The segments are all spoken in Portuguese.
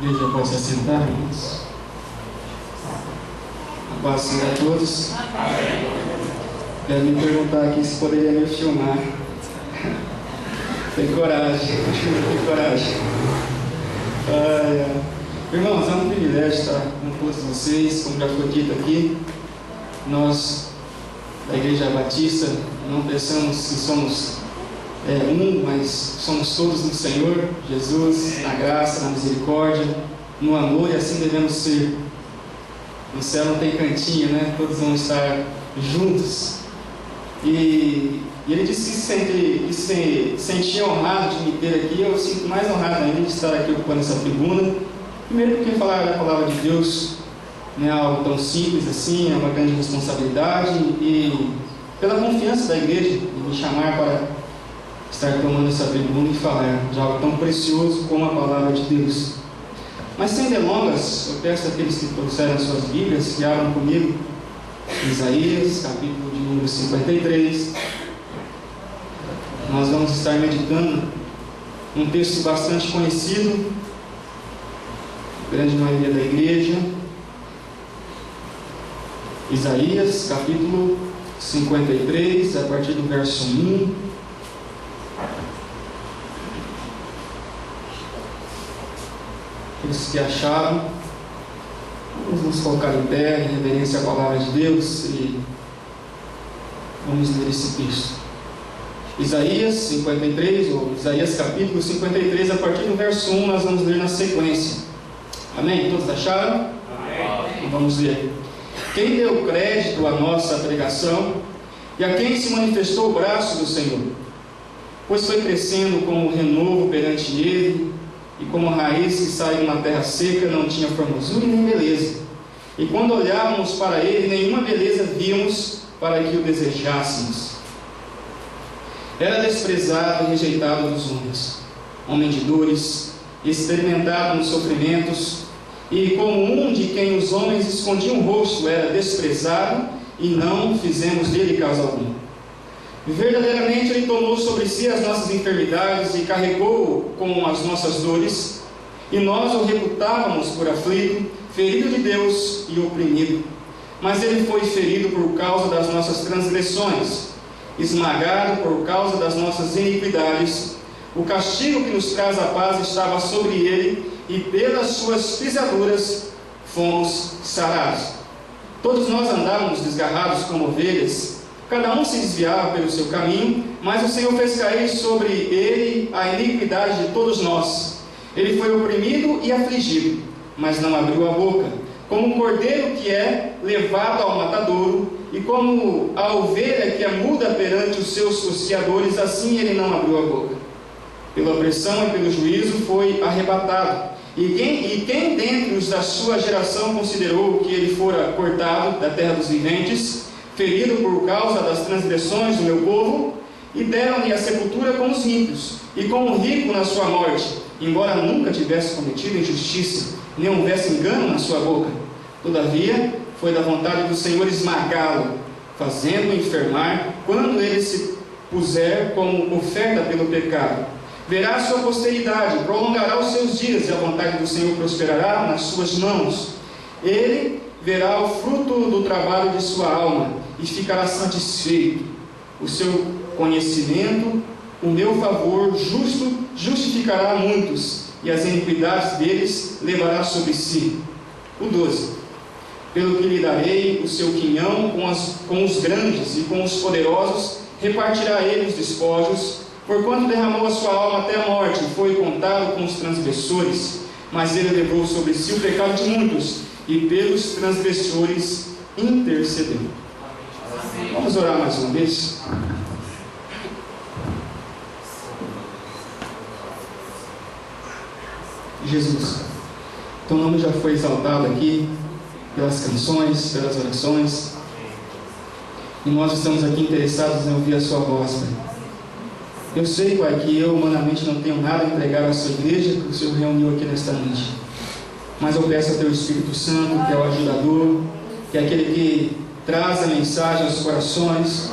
Igreja pode se assentar, irmãos. A paz seja a todos. Quero me perguntar aqui se poderia me filmar. Tem coragem, tem coragem. Irmãos, é um privilégio estar com todos vocês, como já foi dito aqui. Nós, da Igreja Batista, não pensamos que somos mas somos todos no Senhor Jesus, na graça, na misericórdia, no amor, e assim devemos ser. No céu não tem cantinho, né? Todos vão estar juntos. E ele disse que se sentia honrado de me ter aqui. Eu sinto mais honrado ainda de estar aqui ocupando essa tribuna. Primeiro porque falar da palavra de Deus não é algo tão simples assim, é uma grande responsabilidade, e pela confiança da igreja de me chamar para estar tomando essa tribuna e falar de algo tão precioso como a palavra de Deus. Mas sem delongas, eu peço àqueles que trouxeram as suas Bíblias que abram comigo Isaías, capítulo de número 53. Nós vamos estar meditando um texto bastante conhecido, grande maioria da igreja. Isaías, capítulo 53, a partir do verso 1. Aqueles que acharam, vamos nos colocar em pé em reverência à palavra de Deus e vamos ler esse texto. Isaías 53, ou Isaías capítulo 53, a partir do verso 1, nós vamos ler na sequência. Amém? Todos acharam? Amém. Então vamos ler. Quem deu crédito à nossa pregação e a quem se manifestou o braço do Senhor? Pois foi crescendo como o renovo perante ele, e como raiz que sai de uma terra seca, não tinha formosura e nem beleza. E quando olhávamos para ele, nenhuma beleza víamos para que o desejássemos. Era desprezado e rejeitado dos homens, homem de dores, experimentado nos sofrimentos, e como um de quem os homens escondiam o rosto, era desprezado, e não fizemos dele caso algum. Verdadeiramente ele tomou sobre si as nossas enfermidades e carregou com as nossas dores, e nós o reputávamos por aflito, ferido de Deus e oprimido. Mas ele foi ferido por causa das nossas transgressões, esmagado por causa das nossas iniquidades. O castigo que nos traz a paz estava sobre ele, e pelas suas pisaduras fomos sarados. Todos nós andávamos desgarrados como ovelhas, cada um se desviava pelo seu caminho, mas o Senhor fez cair sobre ele a iniquidade de todos nós. Ele foi oprimido e afligido, mas não abriu a boca. Como um cordeiro que é levado ao matadouro, e como a ovelha que é muda perante os seus tosquiadores, assim ele não abriu a boca. Pela opressão e pelo juízo foi arrebatado. E quem dentre os da sua geração considerou que ele fora cortado da terra dos viventes, ferido por causa das transgressões do meu povo? E deram-lhe a sepultura com os ímpios, e com o rico na sua morte, embora nunca tivesse cometido injustiça, nem houvesse engano na sua boca. Todavia, foi da vontade do Senhor esmagá-lo, fazendo-o enfermar, quando ele se puser como oferta pelo pecado. Verá a sua posteridade, prolongará os seus dias, e a vontade do Senhor prosperará nas suas mãos. Ele verá o fruto do trabalho de sua alma, e ficará satisfeito. O seu conhecimento, o meu favor justo, justificará muitos, e as iniquidades deles levará sobre si. O 12. Pelo que lhe darei o seu quinhão com os grandes e com os poderosos, repartirá ele os despojos, porquanto derramou a sua alma até a morte, e foi contado com os transgressores. Mas ele levou sobre si o pecado de muitos, e pelos transgressores intercedeu. Vamos orar mais uma vez? Jesus, teu nome já foi exaltado aqui pelas canções, pelas orações, e nós estamos aqui interessados em ouvir a sua voz, Pai. Eu sei, Pai, que eu humanamente não tenho nada a entregar à sua igreja, que o Senhor reuniu aqui nesta noite, mas eu peço ao teu Espírito Santo, que é o ajudador, que é aquele que traz a mensagem aos corações,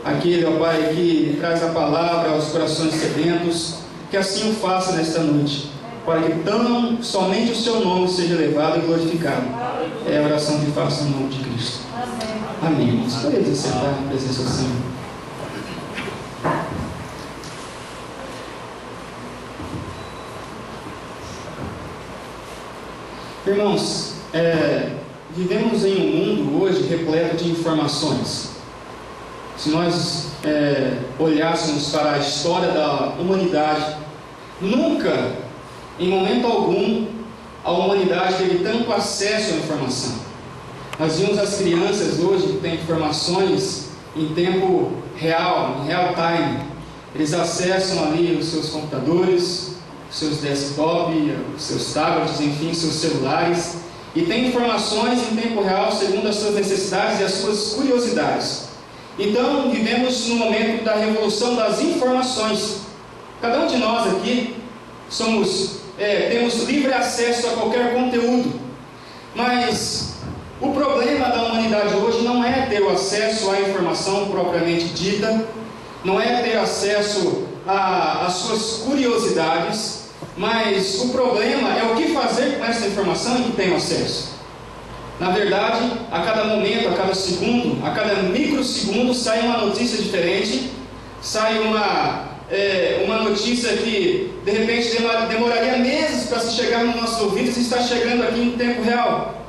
aquele, ó Pai, que traz a palavra aos corações sedentos, que assim o faça nesta noite. para que tão somente o seu nome seja elevado e glorificado. É a oração que faço no nome de Cristo. Amém, irmãos. Podemos acertar na presença do Senhor. Irmãos, vivemos em um mundo hoje repleto de informações. Se nós olhássemos para a história da humanidade, nunca, em momento algum, a humanidade teve tanto acesso à informação. Nós vimos as crianças hoje que têm informações em tempo real, em real time. Eles acessam ali os seus computadores, os seus desktops, os seus tablets, enfim, seus celulares, e têm informações em tempo real segundo as suas necessidades e as suas curiosidades. Então, vivemos no momento da revolução das informações. Cada um de nós aqui temos livre acesso a qualquer conteúdo, mas o problema da humanidade hoje não é ter o acesso à informação propriamente dita, não é ter acesso às suas curiosidades, mas o problema é o que fazer com essa informação em que tem acesso. Na verdade, a cada momento, a cada segundo, a cada microsegundo sai uma notícia diferente, sai uma notícia que de repente demoraria meses para se chegar nos nossos ouvidos e está chegando aqui em tempo real.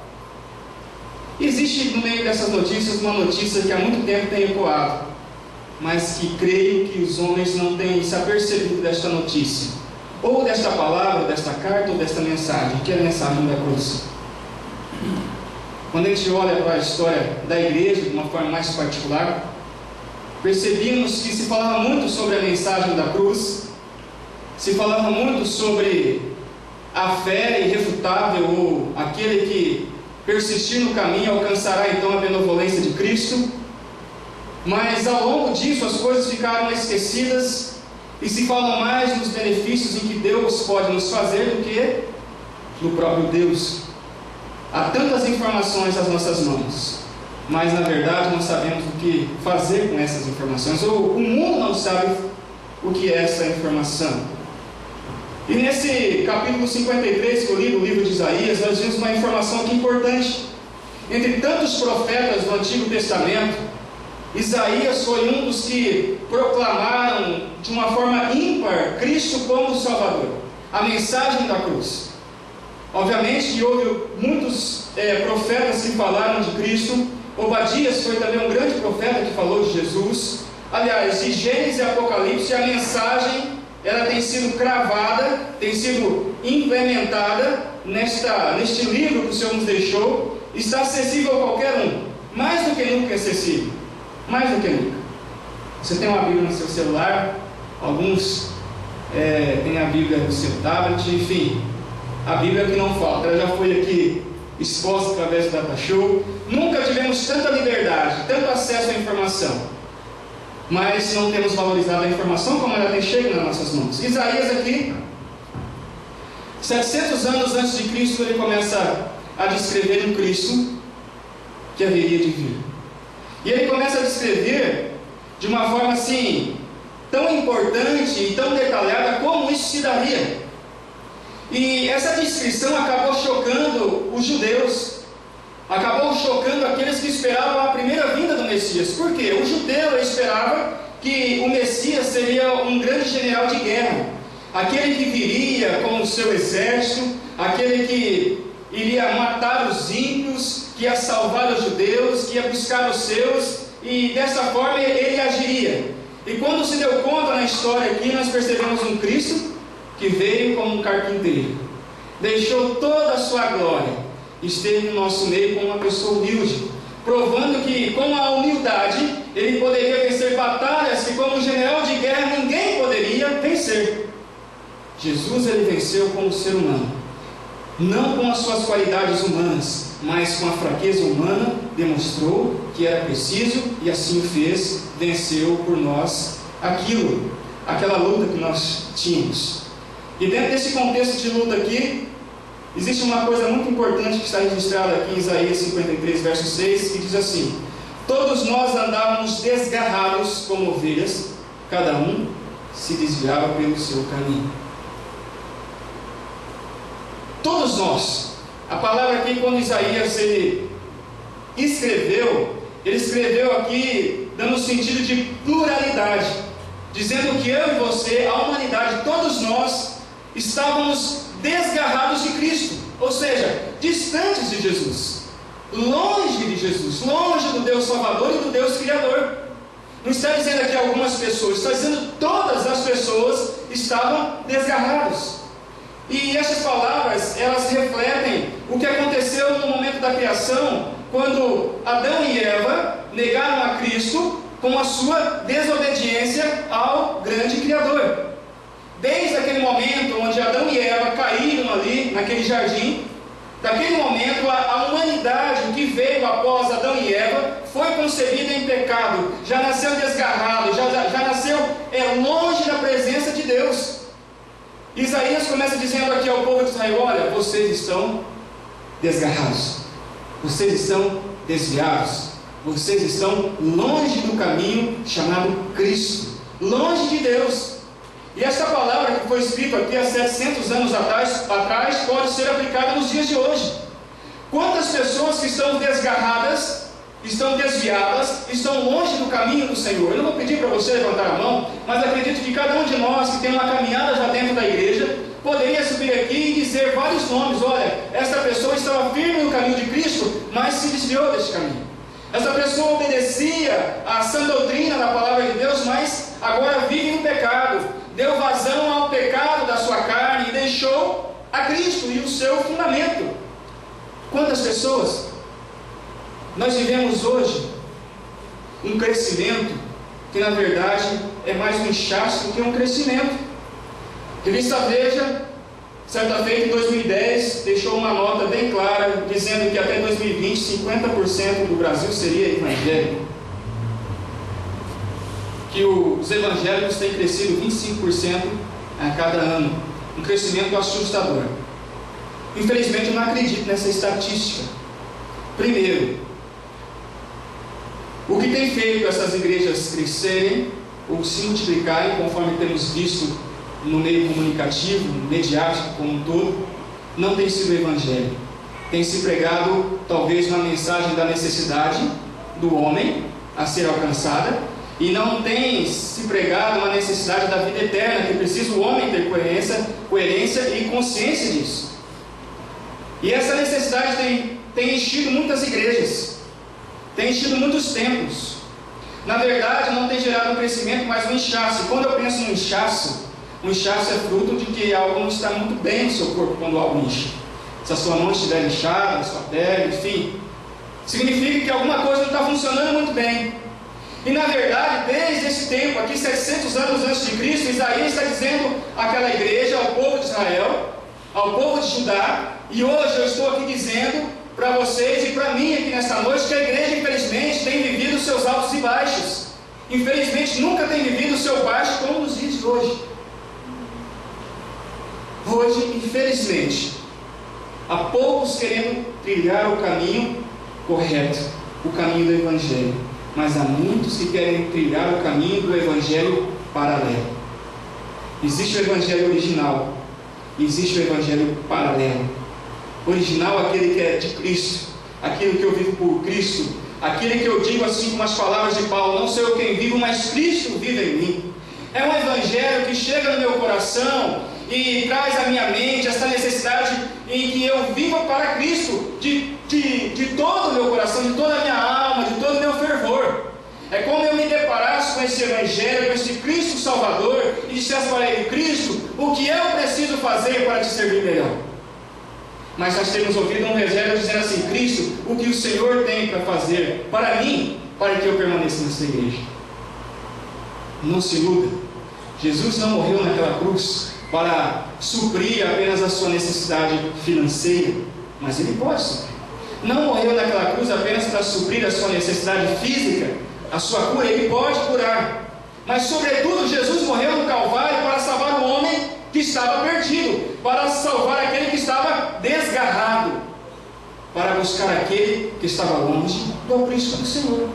Existe no meio dessas notícias uma notícia que há muito tempo tem ecoado, mas que creio que os homens não têm se apercebido desta notícia, ou desta palavra, ou desta carta, ou desta mensagem, que é a mensagem da cruz. Quando a gente olha para a história da igreja de uma forma mais particular, percebemos que se falava muito sobre a mensagem da cruz, se falava muito sobre a fé irrefutável, ou aquele que persistir no caminho alcançará então a benevolência de Cristo, mas ao longo disso as coisas ficaram esquecidas e se fala mais nos benefícios em que Deus pode nos fazer do que no próprio Deus. Há tantas informações às nossas mãos, mas na verdade não sabemos o que fazer com essas informações, ou o mundo não sabe o que é essa informação. E nesse capítulo 53 que eu li do livro de Isaías, nós vimos uma informação aqui importante. Entre tantos profetas do Antigo Testamento, Isaías foi um dos que proclamaram de uma forma ímpar Cristo como Salvador, a mensagem da cruz. Obviamente que houve muitos profetas que falaram de Cristo. Obadias foi também um grande profeta que falou de Jesus. Aliás, de Gênesis e Apocalipse, a mensagem ela tem sido cravada, tem sido implementada neste livro que o Senhor nos deixou. Está acessível a qualquer um, mais do que nunca acessível, mais do que nunca. Você tem uma Bíblia no seu celular, alguns têm a Bíblia no seu tablet, enfim, a Bíblia que não falta. Ela já foi aqui exposta através do Data Show. Nunca tivemos tanta liberdade, tanto acesso à informação, mas não temos valorizado a informação como ela tem chegado nas nossas mãos. Isaías aqui, 700 anos antes de Cristo, ele começa a descrever um Cristo que haveria de vir. E ele começa a descrever de uma forma assim, tão importante e tão detalhada como isso se daria. E essa descrição acabou chocando os judeus, acabou chocando aqueles que esperavam a primeira vinda do Messias. Por quê? O judeu esperava que o Messias seria um grande general de guerra, aquele que viria com o seu exército, aquele que iria matar os ímpios, que ia salvar os judeus, que ia buscar os seus, e dessa forma ele agiria. E quando se deu conta na história aqui, nós percebemos um Cristo que veio como um carpinteiro, deixou toda a sua glória, esteve no nosso meio como uma pessoa humilde, provando que com a humildade ele poderia vencer batalhas que como general de guerra ninguém poderia vencer. Jesus ele venceu como ser humano, não com as suas qualidades humanas, mas com a fraqueza humana, demonstrou que era preciso e assim o fez, venceu por nós aquela luta que nós tínhamos. E dentro desse contexto de luta aqui, existe uma coisa muito importante que está registrada aqui em Isaías 53, verso 6, que diz assim: todos nós andávamos desgarrados como ovelhas, cada um se desviava pelo seu caminho. Todos nós. A palavra aqui, quando Isaías ele escreveu aqui dando um sentido de pluralidade, dizendo que eu e você, a humanidade, todos nós estávamos desgarrados de Cristo, ou seja, distantes de Jesus, longe de Jesus, longe do Deus Salvador e do Deus Criador. Não está dizendo aqui algumas pessoas, está dizendo todas as pessoas estavam desgarrados. E essas palavras, elas refletem o que aconteceu no momento da criação, quando Adão e Eva negaram a Cristo com a sua desobediência ao grande Criador. Desde aquele momento onde Adão e Eva caíram ali naquele jardim, daquele momento a humanidade que veio após Adão e Eva foi concebida em pecado, já nasceu desgarrado, já nasceu longe da presença de Deus. Isaías começa dizendo aqui ao povo de Israel: olha, vocês estão desgarrados, vocês estão desviados, vocês estão longe do caminho chamado Cristo, longe de Deus. E essa palavra que foi escrita aqui há 700 anos atrás pode ser aplicada nos dias de hoje. Quantas pessoas que estão desgarradas, estão desviadas, estão longe do caminho do Senhor? Eu não vou pedir para você levantar a mão, mas acredito que cada um de nós que tem uma caminhada já dentro da igreja poderia subir aqui e dizer vários nomes. Olha, esta pessoa estava firme no caminho de Cristo, mas se desviou deste caminho. Essa pessoa obedecia à sã doutrina da palavra de Deus, mas agora vive no pecado, deu vazão ao pecado da sua carne e deixou a Cristo e o seu fundamento. Quantas pessoas? Nós vivemos hoje um crescimento que na verdade é mais um inchaço do que um crescimento. Revista Veja, certa feita em 2010, deixou uma nota bem clara, dizendo que até 2020, 50% do Brasil seria evangélico. Que os evangélicos têm crescido 25% a cada ano. Um crescimento assustador. Infelizmente eu não acredito nessa estatística. Primeiro, o que tem feito essas igrejas crescerem ou se multiplicarem, conforme temos visto no meio comunicativo, mediático como um todo, não tem sido o evangelho. Tem se pregado talvez uma mensagem da necessidade do homem a ser alcançada, e não tem se pregado uma necessidade da vida eterna, que precisa o homem ter coerência e consciência disso. E essa necessidade tem enchido muitas igrejas, tem enchido muitos templos. Na verdade não tem gerado um crescimento, mas um inchaço. E quando eu penso no inchaço, um inchaço é fruto de que algo não está muito bem no seu corpo quando algo incha. Se a sua mão estiver inchada, a sua pele, enfim, significa que alguma coisa não está funcionando muito bem. E na verdade, desde esse tempo, aqui 700 anos antes de Cristo, Isaías está dizendo àquela igreja, ao povo de Israel, ao povo de Judá, e hoje eu estou aqui dizendo para vocês e para mim aqui nesta noite, que a igreja infelizmente tem vivido os seus altos e baixos. Infelizmente nunca tem vivido o seu baixo como nos dias de hoje. Hoje, infelizmente, há poucos querendo trilhar o caminho correto, o caminho do Evangelho, mas há muitos que querem trilhar o caminho do Evangelho paralelo. Existe o Evangelho original, existe o Evangelho paralelo. Original, aquele que é de Cristo, aquele que eu vivo por Cristo, aquele que eu digo assim com as palavras de Paulo: não sou eu quem vivo, mas Cristo vive em mim. É um Evangelho que chega no meu coração e traz à minha mente essa necessidade em que eu viva para Cristo, de todo o meu coração, de toda a minha alma, de todo o meu fervor. É como eu me deparasse com esse Evangelho, com esse Cristo Salvador, e dissesse para ele: Cristo, o que eu preciso fazer para te servir melhor? Mas nós temos ouvido um Evangelho dizendo assim: Cristo, o que o Senhor tem para fazer para mim, para que eu permaneça nessa igreja? Não se iluda. Jesus não morreu naquela cruz para suprir apenas a sua necessidade financeira, mas Ele pode suprir. Não morreu naquela cruz apenas para suprir a sua necessidade física, a sua cura. Ele pode curar, mas sobretudo Jesus morreu no Calvário para salvar o homem que estava perdido, para salvar aquele que estava desgarrado, para buscar aquele que estava longe do aprisco do Senhor.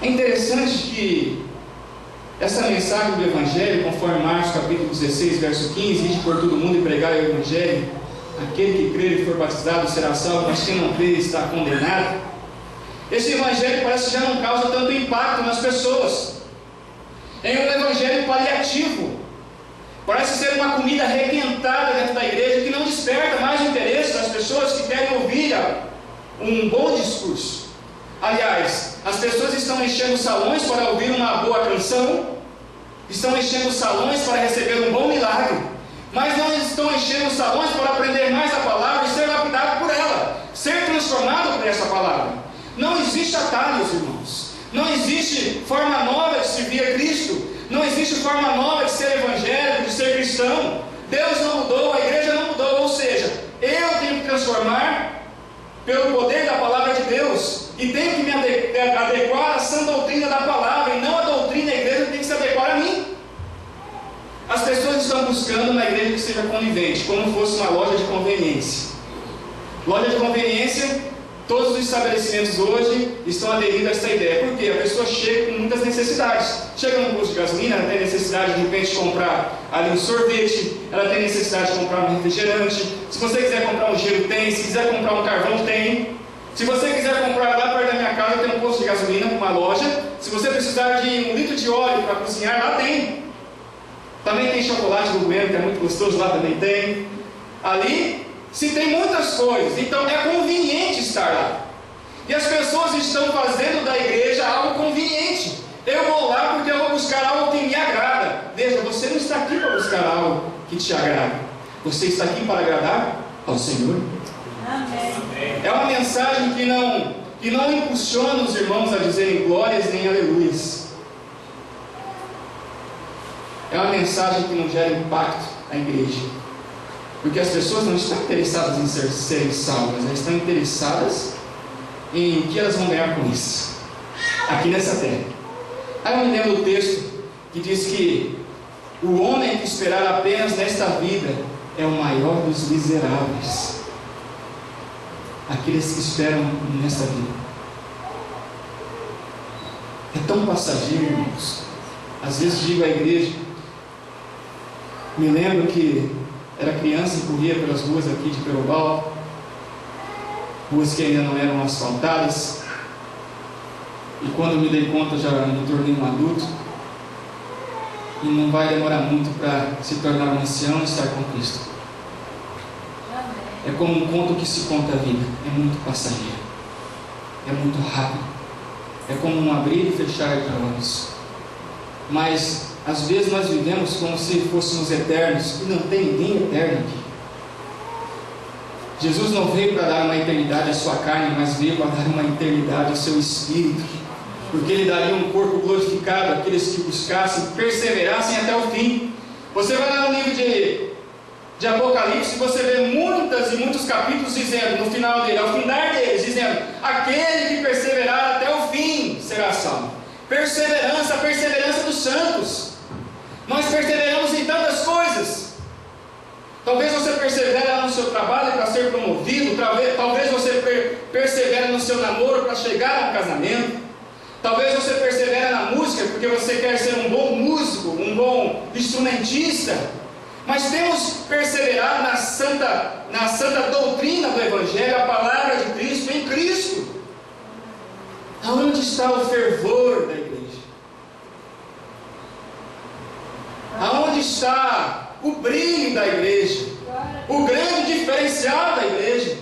É interessante que Essa mensagem do Evangelho, conforme Marcos capítulo 16, verso 15, ide por todo mundo e pregar o Evangelho, aquele que crer e for batizado será salvo, mas quem não crer está condenado. Esse Evangelho parece que já não causa tanto impacto nas pessoas. É um Evangelho paliativo. Parece ser uma comida requentada dentro da igreja que não desperta mais o interesse das pessoas que querem ouvir um bom discurso. Aliás, as pessoas estão enchendo salões para ouvir uma boa canção, estão enchendo salões para receber um bom milagre, mas não estão enchendo salões para aprender mais a palavra e ser lapidado por ela, ser transformado por essa palavra. Não existe atalhos, irmãos. Não existe forma nova de servir a Cristo. Não existe forma nova de ser evangélico, de ser cristão. Deus não mudou, a igreja não mudou. Ou seja, eu tenho que transformar pelo poder da palavra de Deus, e tenho que me adequar à sã doutrina da palavra, e não a doutrina da igreja que tem que se adequar a mim. As pessoas estão buscando uma igreja que seja conivente, como fosse uma loja de conveniência. Loja de conveniência, todos os estabelecimentos hoje estão aderindo a essa ideia. Por quê? A pessoa chega com muitas necessidades. Chega no posto de gasolina, ela tem necessidade de repente comprar ali um sorvete, ela tem necessidade de comprar um refrigerante. Se você quiser comprar um gelo, tem. Se quiser comprar um carvão, tem. Se você quiser comprar lá perto da minha casa, tem um posto de gasolina, uma loja. Se você precisar de 1 litro de óleo para cozinhar, lá tem. Também tem chocolate do Bueno, que é muito gostoso, lá também tem. Ali se tem muitas coisas, então é conveniente estar lá. E as pessoas estão fazendo da igreja algo conveniente. Eu vou lá porque eu vou buscar algo que me agrada. Veja, você não está aqui para buscar algo que te agrada. Você está aqui para agradar ao Senhor. Amém. É uma mensagem que não impulsiona os irmãos a dizerem glórias nem aleluias. É uma mensagem que não gera impacto na igreja. Porque as pessoas não estão interessadas em serem salvas, elas estão interessadas em o que elas vão ganhar com isso, aqui nessa terra. Aí eu me lembro do texto que diz que o homem que esperar apenas nesta vida é o maior dos miseráveis. Aqueles que esperam nesta vida. É tão passageiro, irmãos. Às vezes digo à igreja, me lembro que era criança e corria pelas ruas aqui de Perobal, ruas que ainda não eram asfaltadas, e quando me dei conta já me tornei um adulto, e não vai demorar muito para se tornar um ancião e estar com Cristo. É como um conto que se conta a vida, é muito passageiro, é muito rápido, é como um abrir e fechar de olhos, mas às vezes nós vivemos como se fôssemos eternos, e não tem ninguém eterno aqui. Jesus não veio para dar uma eternidade à sua carne, mas veio para dar uma eternidade ao seu espírito, porque Ele daria um corpo glorificado àqueles que buscassem, perseverassem até o fim. Você vai lá no livro de Apocalipse, você vê muitas e muitos capítulos dizendo, no final dele, ao findar deles, dizendo, aquele que perseverar até o fim será salvo. Perseverança, a perseverança dos santos. Nós perseveramos em tantas coisas. Talvez você persevere no seu trabalho para ser promovido. Talvez você persevere no seu namoro para chegar a um casamento. Talvez você persevere na música porque você quer ser um bom músico, um bom instrumentista. Mas temos perseverado na santa doutrina do Evangelho, a palavra de Cristo, em Cristo. Aonde está o fervor da igreja? Aonde está o brilho da igreja? O grande diferencial da igreja?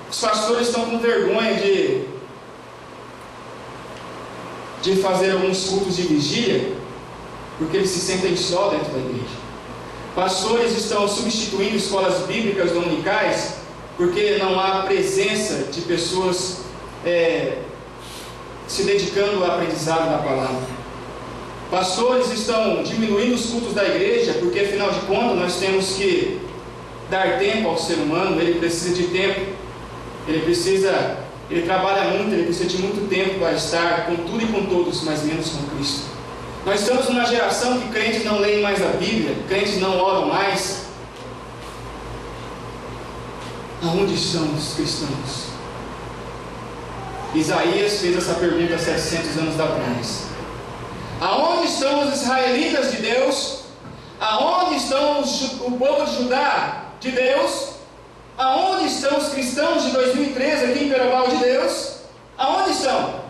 Os pastores estão com vergonha de fazer alguns cultos de vigília, porque eles se sentem só dentro da igreja. Pastores estão substituindo escolas bíblicas dominicais, porque não há presença de pessoas se dedicando ao aprendizado da palavra. Pastores estão diminuindo os cultos da igreja, porque afinal de contas nós temos que dar tempo ao ser humano. Ele precisa de tempo, ele trabalha muito, ele precisa de muito tempo para estar com tudo e com todos, mas menos com Cristo. Nós estamos numa geração que crentes não leem mais a Bíblia, crentes não oram mais. Aonde estão os cristãos? Isaías fez essa pergunta há 700 anos atrás. Aonde estão os israelitas de Deus? Aonde estão o povo de Judá de Deus? Aonde estão os cristãos de 2013 aqui em Peroval de Deus? Aonde estão?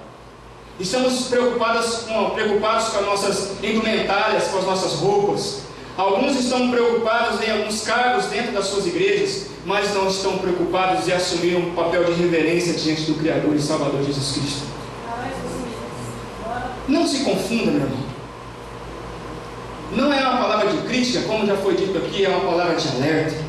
Estamos preocupados com as nossas indumentárias, com as nossas roupas. Alguns estão preocupados em alguns cargos dentro das suas igrejas, mas não estão preocupados em assumir um papel de reverência diante do Criador e Salvador Jesus Cristo. Não se confunda, meu irmão. Não é uma palavra de crítica, como já foi dito aqui, é uma palavra de alerta.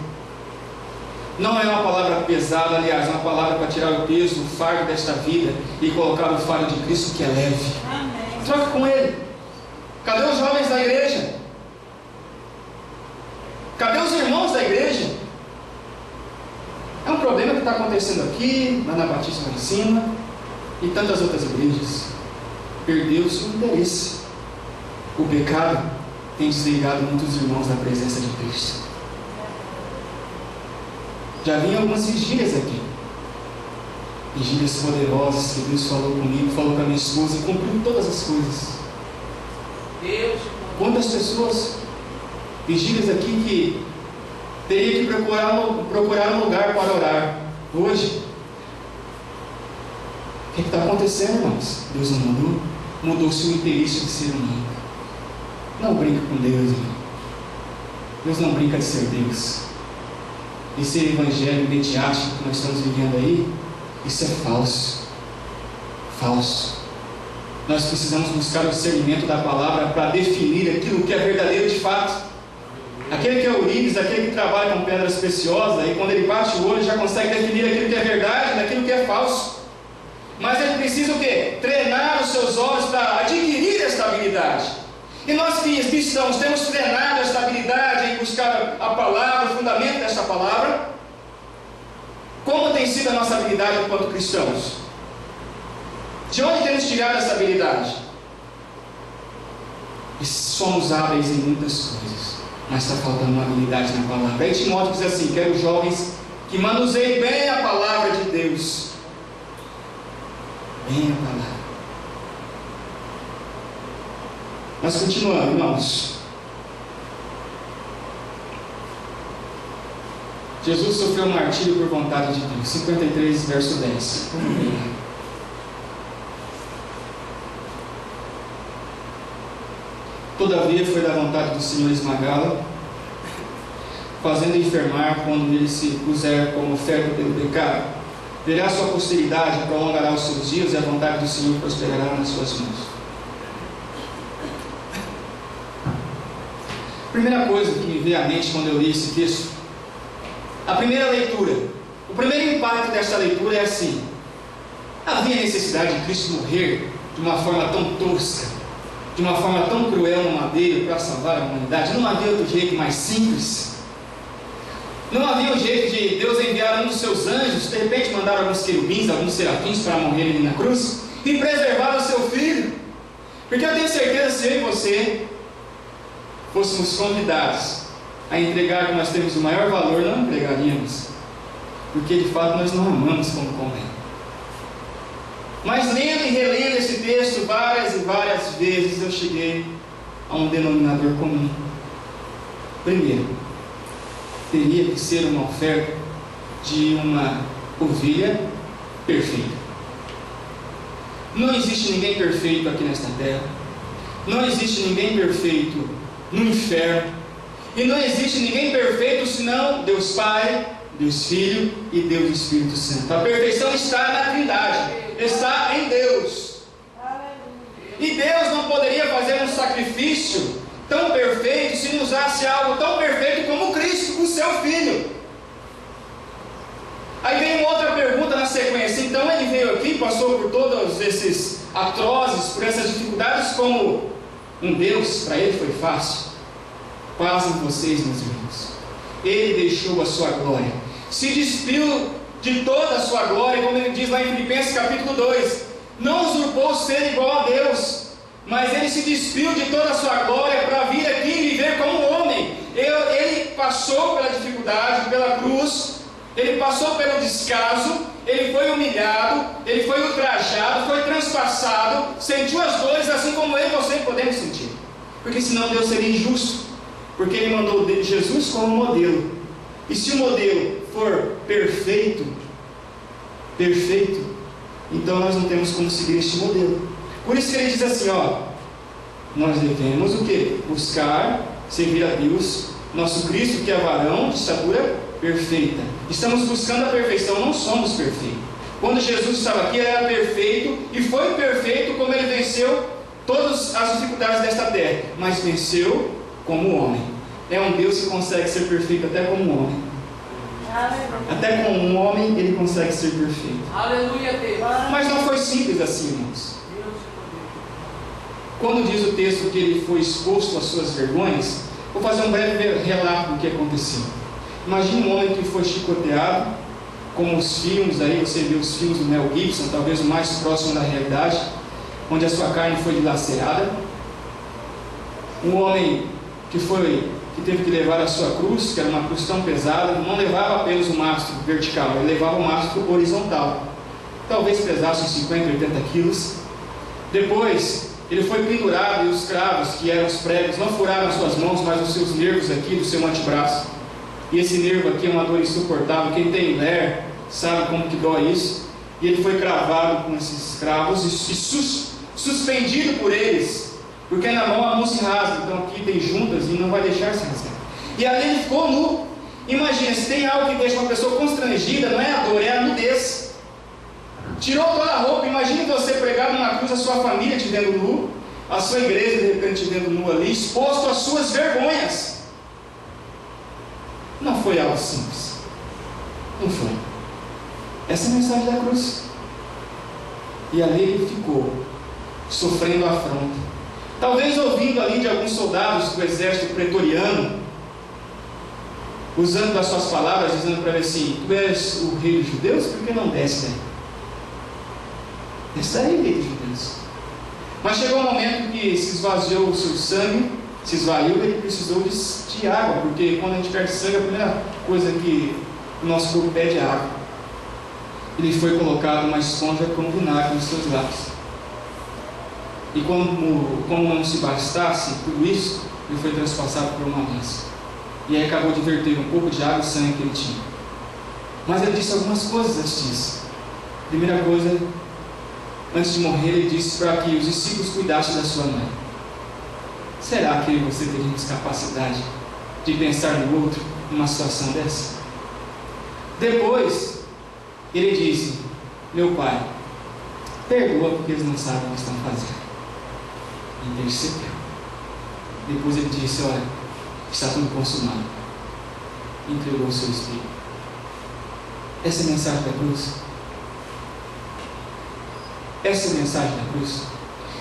Não é uma palavra pesada, aliás, é uma palavra para tirar o peso, o fardo desta vida e colocar o fardo de Cristo que é leve. Amém. Troque com Ele. Cadê os jovens da igreja? Cadê os irmãos da igreja? É um problema que está acontecendo aqui, lá na Batista lá em cima, e tantas outras igrejas. Perdeu-se o interesse. O pecado tem desligado muitos irmãos da presença de Cristo. Já vinha algumas vigílias aqui. Vigílias poderosas que Deus falou comigo, falou com a minha esposa e cumpriu todas as coisas. Quantas pessoas, vigílias aqui que teria que procurar um lugar para orar. Hoje, o que está acontecendo, irmãos? Deus não mudou? Mudou-se o interesse de ser humano. Não brinca com Deus, irmão. Deus não brinca de ser Deus. Esse evangelho mediático que nós estamos vivendo aí, isso é falso. Falso. Nós precisamos buscar o discernimento da palavra para definir aquilo que é verdadeiro de fato. Aquele que é ourives, aquele que trabalha com pedras preciosas, e quando ele bate o olho já consegue definir aquilo que é verdade daquilo que é falso. Mas ele precisa o quê? Treinar os seus olhos para adquirir esta habilidade. E nós cristãos temos treinado esta habilidade em buscar a palavra, o fundamento desta palavra. Como tem sido a nossa habilidade enquanto cristãos? De onde temos tirado essa habilidade? E somos hábeis em muitas coisas, mas está faltando uma habilidade na palavra. Aí Timóteo diz assim: quero jovens que manuseiem bem a palavra de Deus. Bem a palavra. Mas continuando, irmãos. Jesus sofreu um martírio por vontade de Deus. 53, verso 10. Vamos ver lá. Todavia foi da vontade do Senhor esmagá-la, fazendo enfermar quando ele se puser como oferta pelo pecado. Verá sua posteridade, prolongará os seus dias, e a vontade do Senhor prosperará nas suas mãos. Primeira coisa que me veio à mente quando eu li esse texto, a primeira leitura, o primeiro impacto desta leitura é assim: havia necessidade de Cristo morrer de uma forma tão tosca, de uma forma tão cruel no madeiro para salvar a humanidade? Não havia outro jeito mais simples? Não havia um jeito de Deus enviar um dos seus anjos, de repente mandar alguns querubins, alguns serafins para morrerem na cruz e preservar o seu filho? Porque eu tenho certeza, se eu e você fôssemos convidados a entregar que nós temos o maior valor, não entregaríamos, porque de fato nós não amamos como convém. Mas lendo e relendo esse texto várias e várias vezes, eu cheguei a um denominador comum. Primeiro, teria que ser uma oferta de uma ovelha perfeita. Não existe ninguém perfeito aqui nesta terra. Não existe ninguém perfeito no inferno. E não existe ninguém perfeito senão Deus Pai, Deus Filho e Deus Espírito Santo. A perfeição está na Trindade, está em Deus. E Deus não poderia fazer um sacrifício tão perfeito se não usasse algo tão perfeito como Cristo, o seu Filho. Aí vem uma outra pergunta na sequência. Então ele veio aqui, passou por todos esses atrozes, por essas dificuldades como um Deus. Para ele foi fácil. Pasmem vocês, meus irmãos. Ele deixou a sua glória, se despiu de toda a sua glória, como ele diz lá em Filipenses capítulo 2. Não usurpou ser igual a Deus, mas ele se despiu de toda a sua glória para vir aqui e viver como homem. Ele passou pela dificuldade, pela cruz. ele passou pelo descaso, ele foi humilhado, ele foi ultrajado, foi transpassado, sentiu as dores assim como eu e você podemos sentir. Porque senão Deus seria injusto, porque Ele mandou Jesus como modelo. E se o modelo for perfeito, então nós não temos como seguir este modelo. Por isso que Ele diz assim, nós devemos o quê? Buscar servir a Deus, nosso Cristo, que é varão de estatura perfeita. Estamos buscando a perfeição, não somos perfeitos. Quando Jesus estava aqui, Ele era perfeito, e foi perfeito como Ele venceu todas as dificuldades desta terra, mas venceu como homem. É um Deus que consegue ser perfeito até como homem. Até como um homem Ele consegue ser perfeito. Aleluia, Deus. Mas não foi simples assim, irmãos. Quando diz o texto que Ele foi exposto às suas vergonhas, vou fazer um breve relato do que aconteceu. Imagine um homem que foi chicoteado, como os filmes, aí você vê os filmes do Mel Gibson, talvez o mais próximo da realidade, onde a sua carne foi dilacerada. Um homem que teve que levar a sua cruz, que era uma cruz tão pesada, não levava apenas o mastro vertical, ele levava o mastro horizontal. Talvez pesasse uns 50, 80 quilos. Depois, ele foi pendurado e os cravos, que eram os pregos, não furaram as suas mãos, mas os seus nervos aqui do seu antebraço. E esse nervo aqui é uma dor insuportável. Quem tem ler sabe como que dói isso. E ele foi cravado com esses cravos e suspendido por eles, porque na mão a mão se rasga, então aqui tem juntas e não vai deixar se rasgar. E ali ele ficou nu. Imagina, se tem algo que deixa uma pessoa constrangida, não é a dor, é a nudez. Tirou toda a roupa. Imagine você pregado numa cruz, a sua família te vendo nu, a sua igreja de repente te vendo nu ali, exposto às suas vergonhas. Não foi algo simples. Não foi. Essa é a mensagem da cruz. E ali ele ficou, sofrendo afronta. Talvez ouvindo ali de alguns soldados do exército pretoriano, usando as suas palavras, dizendo para ele assim: tu és o rei dos judeus? Por que não desce aí? Desce aí, rei dos judeus. Mas chegou um momento que se esvaziou o seu sangue, se esvaiu, ele precisou de água, porque quando a gente perde sangue, a primeira coisa que o nosso corpo pede é água. Ele foi colocado uma esponja com vinagre nos seus lábios. E como não se bastasse tudo isso, ele foi transpassado por uma lança. E aí acabou de verter um pouco de água e sangue que ele tinha. Mas ele disse algumas coisas antes disso. Primeira coisa, antes de morrer, ele disse para que os discípulos cuidassem da sua mãe. Será que você teria capacidade de pensar no outro numa situação dessa? Depois, ele disse: meu pai, perdoa porque eles não sabem o que estão fazendo. E intercedeu. Depois ele disse: olha, está tudo consumado. E entregou o seu espírito. Essa é a mensagem da cruz. Essa é a mensagem da cruz.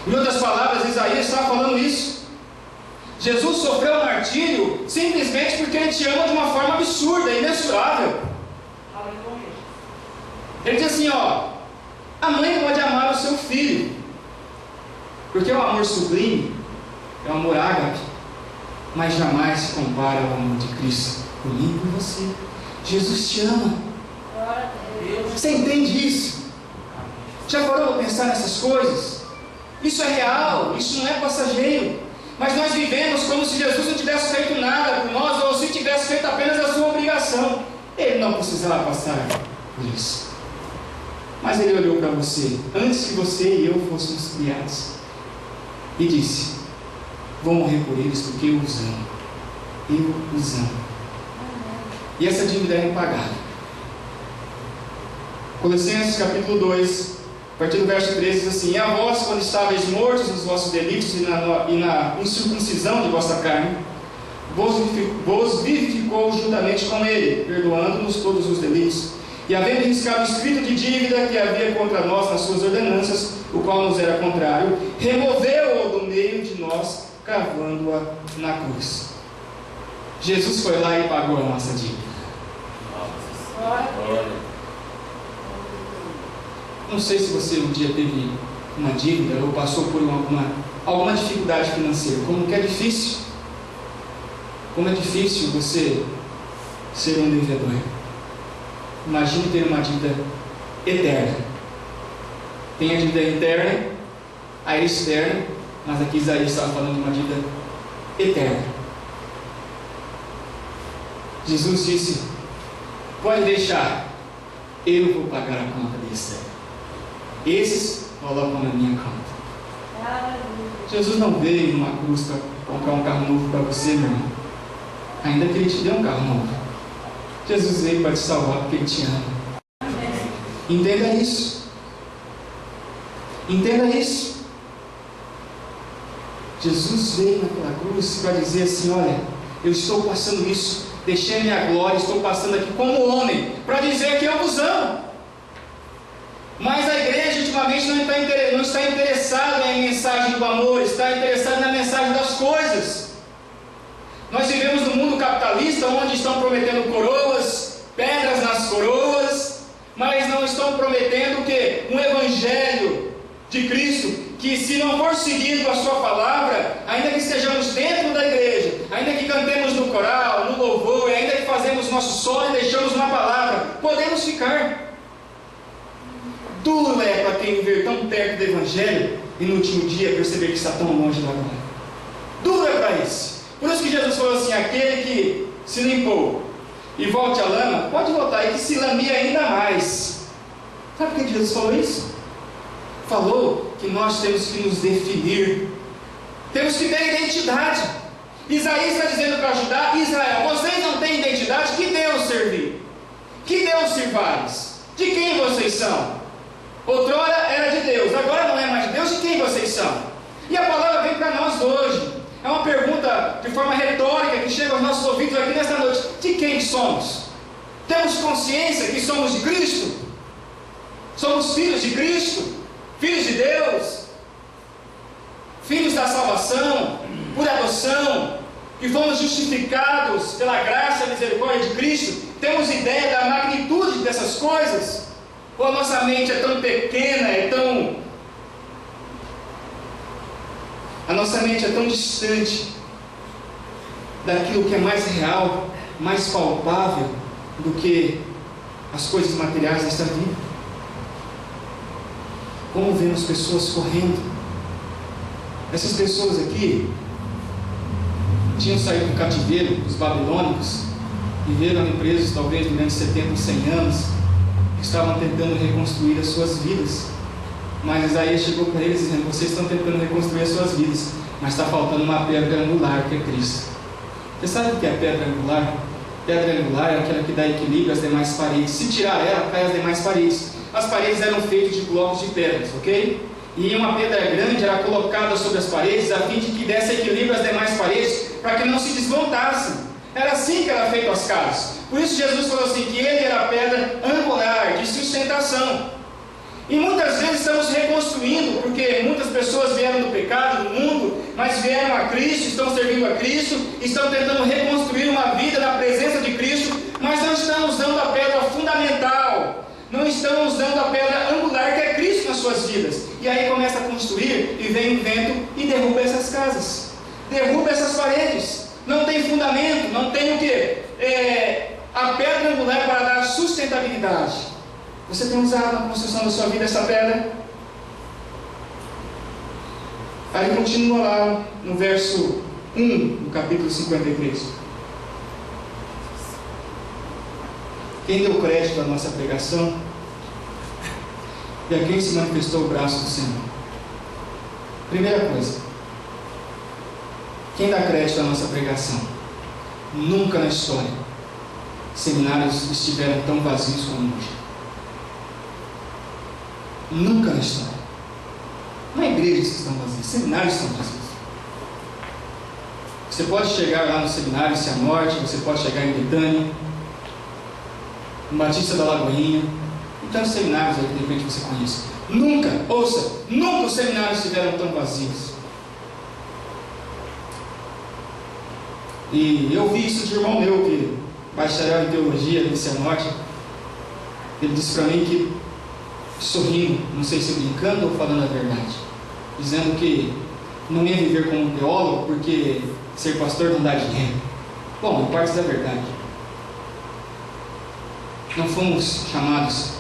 Em outras palavras, Isaías estava falando isso. Jesus sofreu martírio simplesmente porque Ele te ama de uma forma absurda, imensurável. Ele diz assim: a mãe pode amar o seu filho, porque o amor sublime é o amor ágape, mas jamais se compara ao amor de Cristo por mim e por você. Jesus te ama. Você entende isso? Já parou para pensar nessas coisas? Isso é real, isso não é passageiro. Mas nós vivemos como se Jesus não tivesse feito nada por nós, ou se tivesse feito apenas a sua obrigação. Ele não precisava passar por isso. Mas Ele olhou para você, antes que você e eu fôssemos criados, e disse: vou morrer por eles porque eu os amo. Eu os amo. E essa dívida é impagável. Colossenses capítulo 2, a partir do verso 13, diz assim: e a vós, quando estáveis mortos nos vossos delitos e na incircuncisão de vossa carne, vos vivificou juntamente com Ele, perdoando-nos todos os delitos, e havendo riscado o escrito de dívida que havia contra nós nas suas ordenanças, o qual nos era contrário, removeu-o do meio de nós, cravando-a na cruz. Jesus foi lá e pagou a nossa dívida. Não sei se você um dia teve uma dívida ou passou por alguma dificuldade financeira. Como que é difícil. Como é difícil você ser um devedor. Imagine ter uma dívida eterna. Tem a dívida interna, a externa, mas aqui Isaías estava falando de uma dívida eterna. Jesus disse: pode deixar, eu vou pagar a conta desse. Esses colocam na minha conta. Jesus não veio numa cruz para comprar um carro novo para você, meu irmão, ainda que Ele te dê um carro novo. Jesus veio para te salvar porque Ele te ama. Entenda isso. Entenda isso. Jesus veio naquela cruz para dizer assim: olha, eu estou passando isso, deixei a minha glória, estou passando aqui como homem, para dizer que eu vos amo. Mas a igreja ultimamente não está interessada na mensagem do amor, está interessada na mensagem das coisas. Nós vivemos num mundo capitalista onde estão prometendo coroas, pedras nas coroas, mas não estão prometendo o quê? Um evangelho de Cristo, que se não for seguindo a sua palavra, ainda que estejamos dentro da igreja, ainda que cantemos no coral, no louvor, ainda que fazemos nosso sonho e deixamos uma palavra, podemos ficar. Duro é para quem viver tão perto do evangelho e no último dia perceber que está tão longe da glória. Duro é para isso. Por isso que Jesus falou assim: aquele que se limpou e volte à lama, pode voltar, e que se lame ainda mais. Sabe por que Jesus falou isso? Falou que nós temos que nos definir, temos que ter identidade. Isaías está dizendo para Judá: Israel, vocês não têm identidade, que Deus servir? Que Deus sirvais? De quem vocês são? Outrora era de Deus, agora não é mais de Deus, de quem vocês são? E a palavra vem para nós hoje. É uma pergunta de forma retórica que chega aos nossos ouvidos aqui nesta noite: de quem somos? Temos consciência que somos de Cristo? Somos filhos de Cristo? Filhos de Deus? Filhos da salvação, por adoção, que fomos justificados pela graça e misericórdia de Cristo? Temos ideia da magnitude dessas coisas? Ou a nossa mente é tão pequena, a nossa mente é tão distante daquilo que é mais real, mais palpável do que as coisas materiais desta vida? Como vemos pessoas correndo? Essas pessoas aqui tinham saído do cativeiro dos babilônicos, viveram presos talvez durante 70 ou 100 anos, estavam tentando reconstruir as suas vidas. Mas Isaías chegou para eles dizendo: vocês estão tentando reconstruir as suas vidas, mas está faltando uma pedra angular, que é Cristo. Você sabe o que é a pedra angular? Pedra angular é aquela que dá equilíbrio às demais paredes. Se tirar ela, cai as demais paredes. As paredes eram feitas de blocos de pedras, ok? E uma pedra grande era colocada sobre as paredes a fim de que desse equilíbrio às demais paredes, para que não se desmontassem. Era assim que eram feitas as casas. Por isso Jesus falou assim, que ele era a pedra angular, de sustentação. E muitas vezes estamos reconstruindo, porque muitas pessoas vieram do pecado, do mundo, mas vieram a Cristo, estão servindo a Cristo, estão tentando reconstruir uma vida na presença de Cristo, mas não estão usando a pedra fundamental, não estão usando a pedra angular, que é Cristo, nas suas vidas. E aí começa a construir, e vem o vento e derruba essas casas, derruba essas paredes. Não tem fundamento, não tem o quê? A pedra angular para dar sustentabilidade. Você tem usado na construção da sua vida essa pedra? Aí continua lá no verso 1 do capítulo 53. Quem deu crédito à nossa pregação e a quem se manifestou o braço do Senhor? Primeira coisa, quem dá crédito à nossa pregação? Nunca na história seminários estiveram tão vazios como hoje. Nunca na história. Não é igrejas que estão vazias, seminários estão vazios. Você pode chegar lá no seminário Cianorte, você pode chegar em Betânia, no Batista da Lagoinha, e tantos seminários aí que de repente você conhece. Nunca, ouça, nunca os seminários estiveram tão vazios. E eu vi isso de um irmão meu, que bacharel em teologia do Cianorte. Ele disse para mim que, sorrindo, não sei se brincando ou falando a verdade, dizendo que não ia viver como um teólogo porque ser pastor não dá dinheiro. Bom, em parte da verdade. Não fomos chamados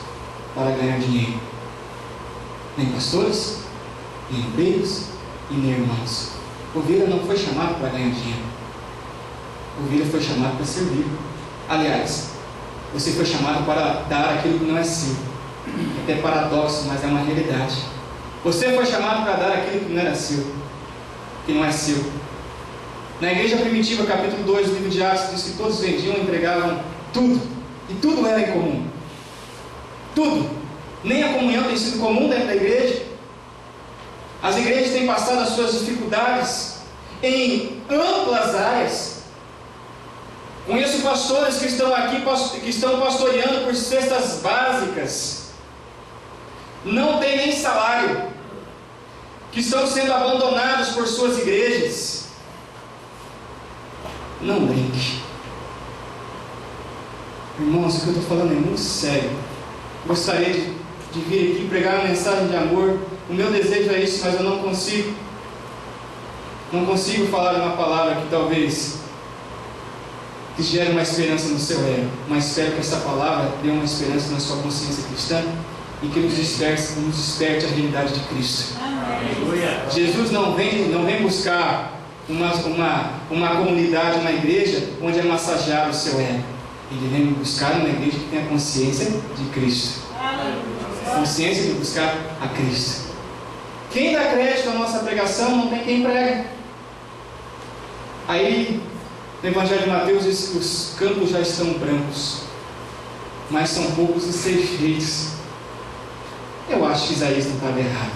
para ganhar dinheiro. Nem pastores, nem obreiros e nem irmãos. Ovelha não foi chamado para ganhar dinheiro. Ovelha foi chamado para servir. Aliás, você foi chamado para dar aquilo que não é seu. É até paradoxo, mas é uma realidade. Você foi chamado para dar aquilo que não era seu, que não é seu. Na igreja primitiva, capítulo 2 do livro de Atos, diz que todos vendiam e entregavam tudo. E tudo era em comum. Tudo. Nem a comunhão tem sido comum dentro da igreja. As igrejas têm passado as suas dificuldades em amplas áreas. Conheço pastores que estão aqui, que estão pastoreando por cestas básicas. Não tem nem salário. Que estão sendo abandonados por suas igrejas. Não brinque. Irmãos, o que eu estou falando é muito sério. Gostaria de vir aqui pregar uma mensagem de amor. O meu desejo é isso, mas eu não consigo. Não consigo falar uma palavra que talvez que gere uma esperança no seu ego. Mas espero que essa palavra dê uma esperança na sua consciência cristã e que nos desperte a realidade de Cristo. Amém. Jesus não vem buscar uma comunidade, uma igreja onde é massageado o seu ego. Ele vem buscar uma igreja que tenha consciência de Cristo. Consciência de buscar a Cristo. Quem dá crédito à nossa pregação não tem quem prega. Aí, no Evangelho de Mateus diz que os campos já estão brancos, mas são poucos os feitos. Eu acho que Isaías não estava errado,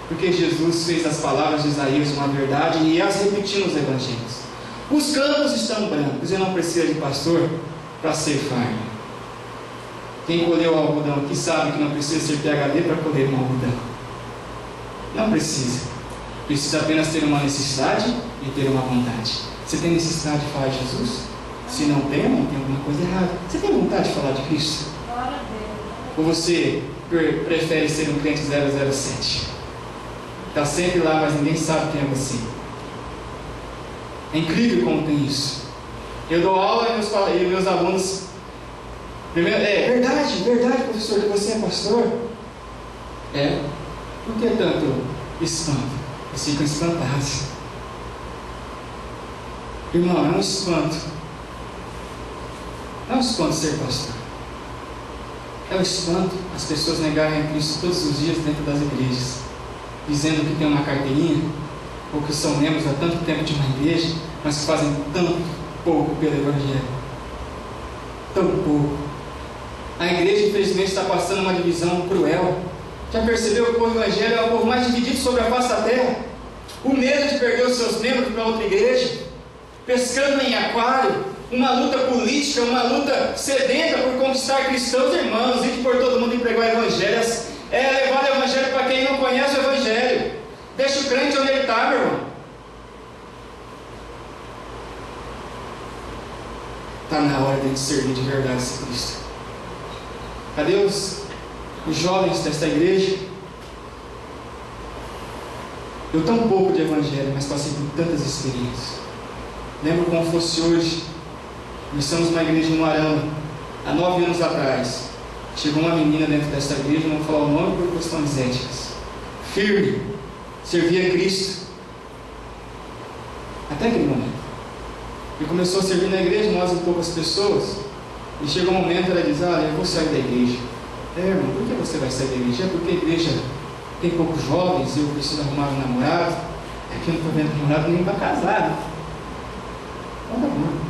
porque Jesus fez as palavras de Isaías uma verdade e as repetiu nos Evangelhos. Os campos estão brancos e não precisa de pastor para ser fardo. Quem colheu o algodão aqui sabe que não precisa ser PhD para colher um algodão. Não precisa. Precisa apenas ter uma necessidade e ter uma vontade. Você tem necessidade de falar de Jesus? Se não tem alguma coisa errada. Você tem vontade de falar de Cristo? Ou você prefere ser um crente 007? Está sempre lá, mas ninguém sabe quem é você. É incrível como tem isso. Eu dou aula e meus alunos... verdade, professor, que você é pastor? É. Por que tanto espanto? Eles ficam espantados. Irmão, é um espanto. Não é um espanto ser pastor. É um espanto as pessoas negarem a Cristo todos os dias dentro das igrejas, dizendo que tem uma carteirinha, ou que são membros há tanto tempo de uma igreja, mas que fazem tão pouco pelo Evangelho. Tão pouco. A igreja, infelizmente, está passando uma divisão cruel. Já percebeu que o povo evangélico é o povo mais dividido sobre a face da terra? O medo de perder os seus membros para outra igreja, pescando em aquário, uma luta política, uma luta sedenta por conquistar cristãos irmãos, e por todo mundo e pregar o evangelho. É levar o evangelho para quem não conhece o evangelho. Deixa o crente onde ele está, meu irmão. Está na hora de servir de verdade esse Cristo. Cadê os jovens desta igreja? Eu tão pouco de evangelho, mas passei por tantas experiências. Lembro como fosse hoje. Nós estamos numa igreja em Moarama, há 9 anos atrás. Chegou uma menina dentro desta igreja, não vou falar o nome por questões éticas. Firme, servia a Cristo. Até aquele momento. E começou a servir na igreja, nós e poucas pessoas. E chegou um momento, ela diz: eu vou sair da igreja. Irmão, por que você vai sair da igreja? É porque a igreja tem poucos jovens e eu preciso arrumar um namorado. É que eu não estou vendo namorado nem para casar. Né? Então tá bom.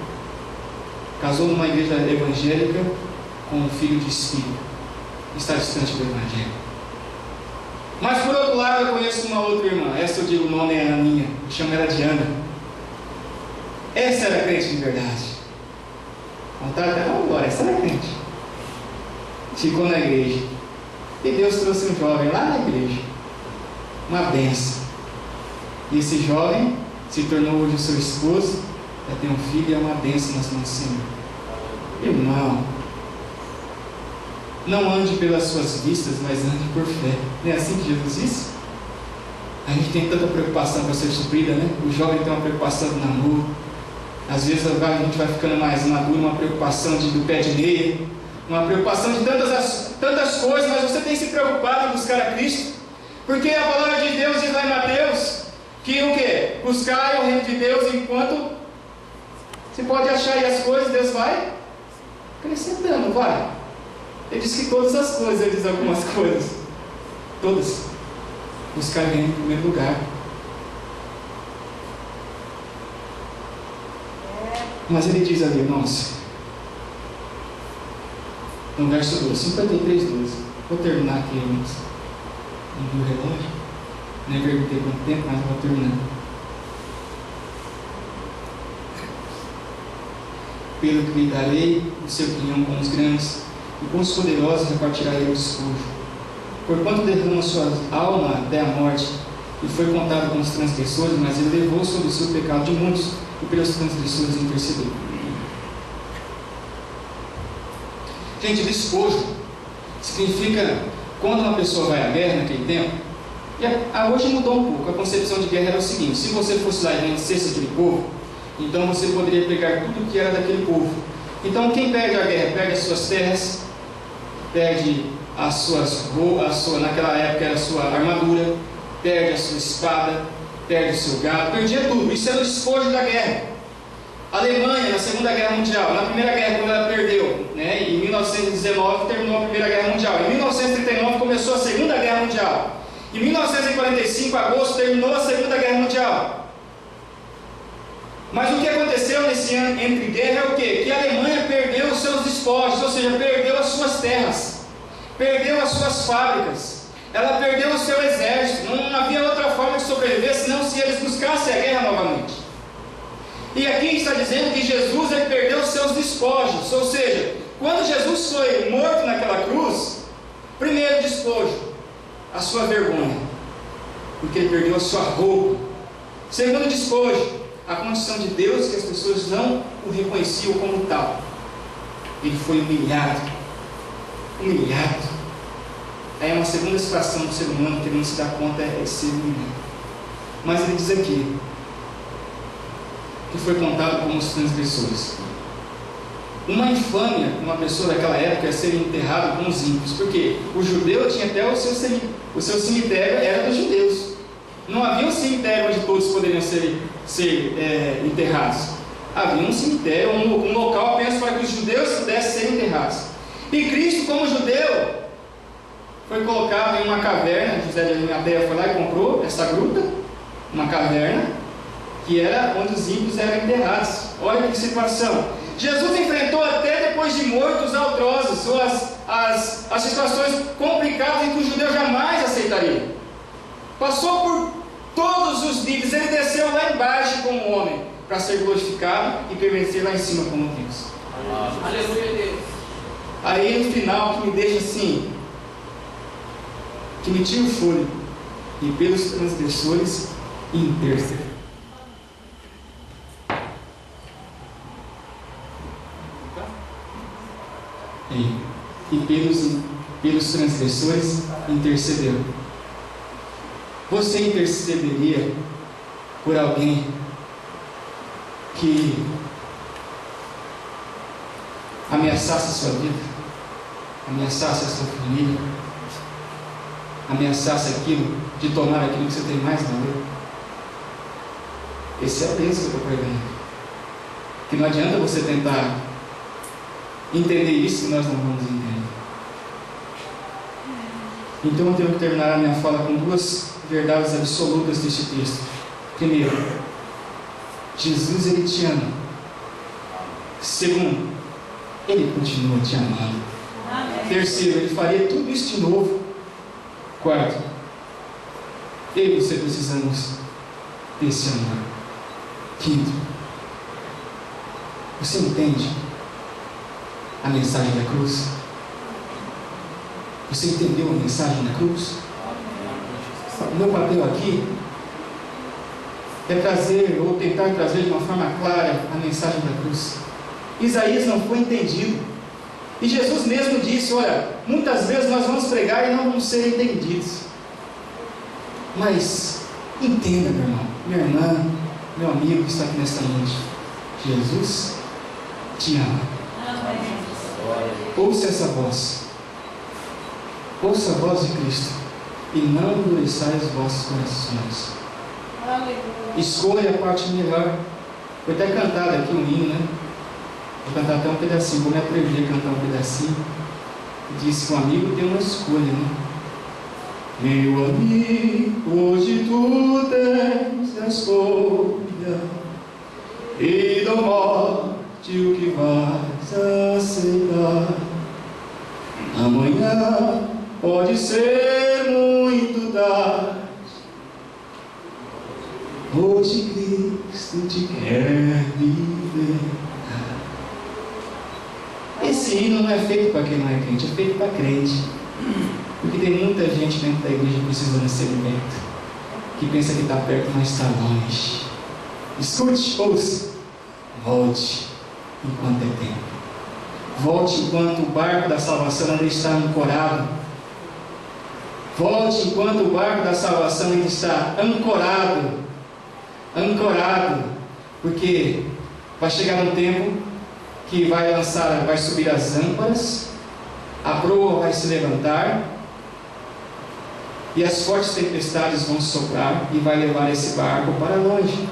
Casou numa igreja evangélica com um filho de espírito. Está distante do evangelho. Mas por outro lado, eu conheço uma outra irmã. Essa eu digo, o nome é Aninha. Eu chamo ela de Ana. Essa era crente de verdade. Vontade até uma glória. Essa era crente. Ficou na igreja. E Deus trouxe um jovem lá na igreja. Uma benção. E esse jovem se tornou hoje o seu esposo. Já tem um filho e é uma bênção nas mãos do Senhor. Irmão, não ande pelas suas vistas, mas ande por fé. Não é assim que Jesus disse? A gente tem tanta preocupação para ser suprida, né? O jovem tem uma preocupação do namoro. Às vezes a gente vai ficando mais maduro, uma preocupação do pé de meia. uma preocupação de tantas coisas, mas você tem se preocupado em buscar a Cristo? Porque a palavra de Deus diz lá em Mateus que o quê? Buscai o reino de Deus enquanto você pode achar aí as coisas, Deus vai acrescentando, vai. Ele diz que todas as coisas, ele diz algumas coisas, todas. Buscar o reino em primeiro lugar. Mas ele diz ali, irmãos, no verso 12, 53:12. Vou terminar aqui, irmãos. Não vi o relógio. Nem perguntei quanto tempo, mas vou terminar. Pelo que lhe darei o seu quinhão com os grandes, e com os poderosos repartirá ele o despojo. Porquanto derrama sua alma até a morte, e foi contado com os transgressores, mas ele levou sobre si o pecado de muitos, e pelos transgressores intercedeu. Gente, despojo significa quando uma pessoa vai à guerra naquele tempo. E hoje mudou um pouco. A concepção de guerra era o seguinte: se você fosse lá e vencesse aquele povo, então você poderia pegar tudo que era daquele povo. Então quem perde a guerra perde as suas terras, perde as suas naquela época era a sua armadura, perde a sua espada, perde o seu gado, perdia tudo. Isso era o despojo da guerra. A Alemanha, na Segunda Guerra Mundial, na Primeira Guerra, quando ela perdeu, em 1919 terminou a Primeira Guerra Mundial. Em 1939 começou a Segunda Guerra Mundial. Em 1945, agosto, terminou a Segunda Guerra Mundial. Mas o que aconteceu nesse ano entre guerra é o quê? Que a Alemanha perdeu os seus despojos, ou seja, perdeu as suas terras, perdeu as suas fábricas, ela perdeu o seu exército. Não havia outra forma de sobreviver senão se eles buscassem a guerra novamente. E aqui está dizendo que Jesus ele perdeu os seus despojos, ou seja, quando Jesus foi morto naquela cruz, primeiro despojo, a sua vergonha, porque ele perdeu a sua roupa. Segundo despojo, a condição de Deus, que as pessoas não o reconheciam como tal. Ele foi humilhado. Aí é uma segunda situação do ser humano que ele não se dá conta, é ser humilhado. Mas ele diz aqui que foi contado como os transgressores. Uma infâmia, uma pessoa daquela época, é ser enterrado com os ímpios, porque o judeu tinha até o seu cemitério era dos judeus. Não havia um cemitério onde todos poderiam ser enterrados. Havia um cemitério, um local apenas para que os judeus pudessem ser enterrados. E Cristo, como judeu, foi colocado em uma caverna. José de Arimateia foi lá e comprou essa gruta, uma caverna, que era onde os ímpios eram enterrados. Olha que situação. Jesus enfrentou até depois de morto os altrozes, ou as situações complicadas em que o judeu jamais aceitaria. Passou por todos os níveis. Ele desceu lá embaixo como homem, para ser glorificado e permanecer lá em cima como Deus. Aleluia, Deus. Aí no final que me deixa assim, que me tira o fôlego, e pelos transgressores intercedeu. E pelos transgressores intercedeu. Você intercederia por alguém que ameaçasse a sua vida, ameaçasse a sua família, ameaçasse aquilo, de tomar aquilo que você tem mais valor? Esse é o peso que eu estou pregando. Que não adianta você tentar entender isso se nós não vamos entender. Então eu tenho que terminar a minha fala com duas verdades absolutas deste texto. Primeiro, Jesus ele te ama. Segundo, ele continua te amando. Amém. Terceiro, ele faria tudo isso de novo. Quarto, eu e você precisamos desse amor. Quinto, você entende a mensagem da cruz? Você entendeu a mensagem da cruz? O meu papel aqui é trazer, ou tentar trazer de uma forma clara, a mensagem da cruz. Isaías não foi entendido. E Jesus mesmo disse: olha, muitas vezes nós vamos pregar e não vamos ser entendidos. Mas entenda, meu irmão, minha irmã, meu amigo que está aqui nesta noite, Jesus te ama. Ouça essa voz. Ouça a voz de Cristo. E não endureçais os vossos corações. Escolha a parte melhor. Foi até cantado aqui um hino, né? Vou cantar até um pedacinho. Vou me atrever a cantar um pedacinho. Disse que um amigo tem uma escolha, né? Meu amigo, hoje tu tens a escolha, e da morte o que vais aceitar. Amanhã pode ser muito tarde. Hoje Cristo te quer libertar. Esse hino não é feito para quem não é crente, é feito para crente. Porque tem muita gente dentro da igreja precisando ser liberta, que pensa que está perto, mas está longe. Escute, ouça. Volte enquanto é tempo. Volte enquanto o barco da salvação ainda está ancorado. Volte enquanto o barco da salvação ainda está ancorado. Ancorado. Porque vai chegar um tempo que vai subir as âncoras, a proa vai se levantar, e as fortes tempestades vão soprar e vai levar esse barco para longe.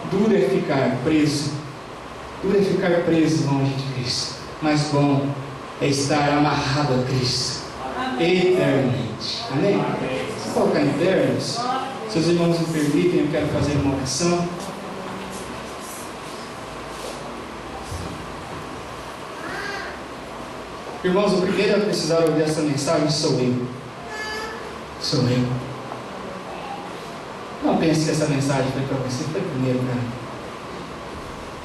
Duro é ficar preso. Duro é ficar preso longe de Cristo. Mas bom é estar amarrado a Cristo. Amém. Eternamente. Amém? Se colocar em pé, irmãos, seus irmãos me permitem, eu quero fazer uma oração. Irmãos, o primeiro a precisar ouvir essa mensagem sou eu. Sou eu. Não pense que essa mensagem foi para você, foi primeiro para mim.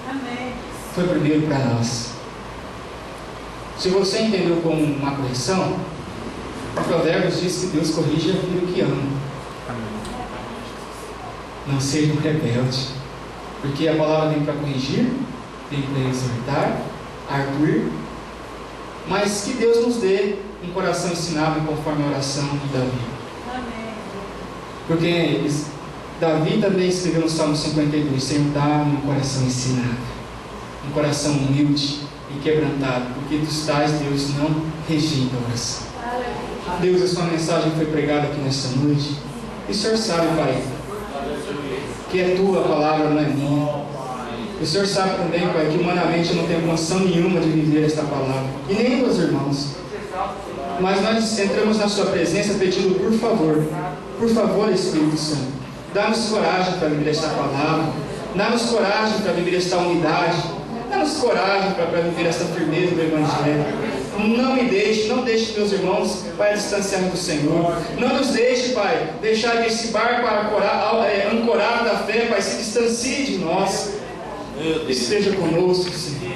Amém. Foi primeiro para nós. Se você entendeu como uma correção, o Provérbios diz que Deus corrige aquilo que ama. Não seja um rebelde, porque a palavra vem para corrigir, vem para exortar, arguir, mas que Deus nos dê um coração ensinável conforme a oração de Davi. Porque Davi também escreveu no Salmo 52: Senhor, dá-me um coração ensinável, um coração humilde e quebrantado, porque dos tais Deus não rejeita a oração. Deus, a sua mensagem foi pregada aqui nesta noite, e o Senhor sabe, Pai, que é tua palavra, não é minha. O Senhor sabe também, Pai, que humanamente eu não tenho condição nenhuma de viver esta palavra, e nem meus irmãos. Mas nós entramos na sua presença pedindo por favor, Espírito Santo, dá-nos coragem para viver esta palavra, dá-nos coragem para viver esta unidade, dá-nos coragem para viver esta firmeza do Evangelho. Não deixe meus irmãos, Pai, distanciarmos do Senhor. Não nos deixe, Pai, deixar que esse barco ancorado da fé, Pai, se distancie de nós. Esteja conosco, Senhor.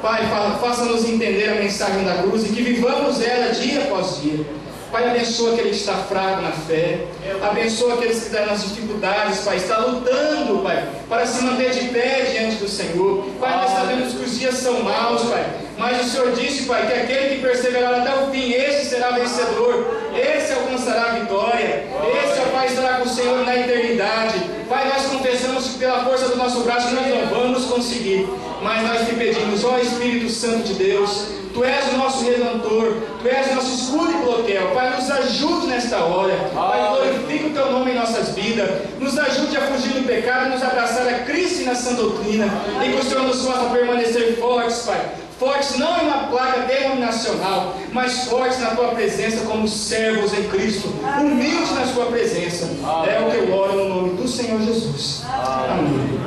Pai, faça-nos entender a mensagem da cruz e que vivamos ela dia após dia. Pai, abençoa aquele que está fraco na fé. Abençoa aqueles que estão nas dificuldades, Pai. Está lutando, Pai, para se manter de pé diante do Senhor. Pai, nós sabemos que os dias são maus, Pai. Mas o Senhor disse, Pai, que aquele que perseverar até o fim, esse será vencedor. Esse alcançará a vitória. Esse, ó Pai, estará com o Senhor na eternidade. Pai, nós confessamos que pela força do nosso braço nós não vamos conseguir. Mas nós te pedimos, ó Espírito Santo de Deus, Tu és o nosso Redentor, Tu és o nosso escudo e bloqueio. Pai, nos ajude nesta hora. Pai, glorifique o Teu nome em nossas vidas. Nos ajude a fugir do pecado e nos abraçar a Cristo e na sã doutrina. E que o Senhor nos faça permanecer fortes, Pai. Fortes não em uma placa denominacional, mas fortes na Tua presença como servos em Cristo. Humildes na Sua presença. É o que eu oro no nome do Senhor Jesus. Amém.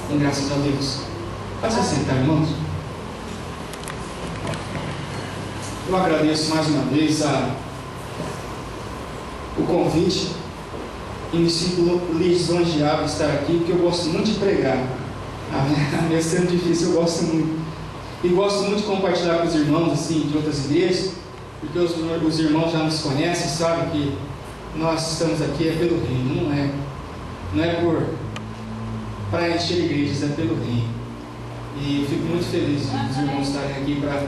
Com graças a Deus. Pode se sentar, irmãos. Eu agradeço mais uma vez o convite e me sinto lisonjeado de estar aqui, porque eu gosto muito de pregar. Mesmo sendo difícil, eu gosto muito. E gosto muito de compartilhar com os irmãos assim, de outras igrejas, porque os irmãos já nos conhecem, sabem que nós estamos aqui é pelo reino, não é para encher igrejas, é pelo reino. E eu fico muito feliz de os irmãos estarem aqui para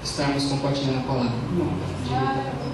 estarmos compartilhando a palavra. Irmão, direita.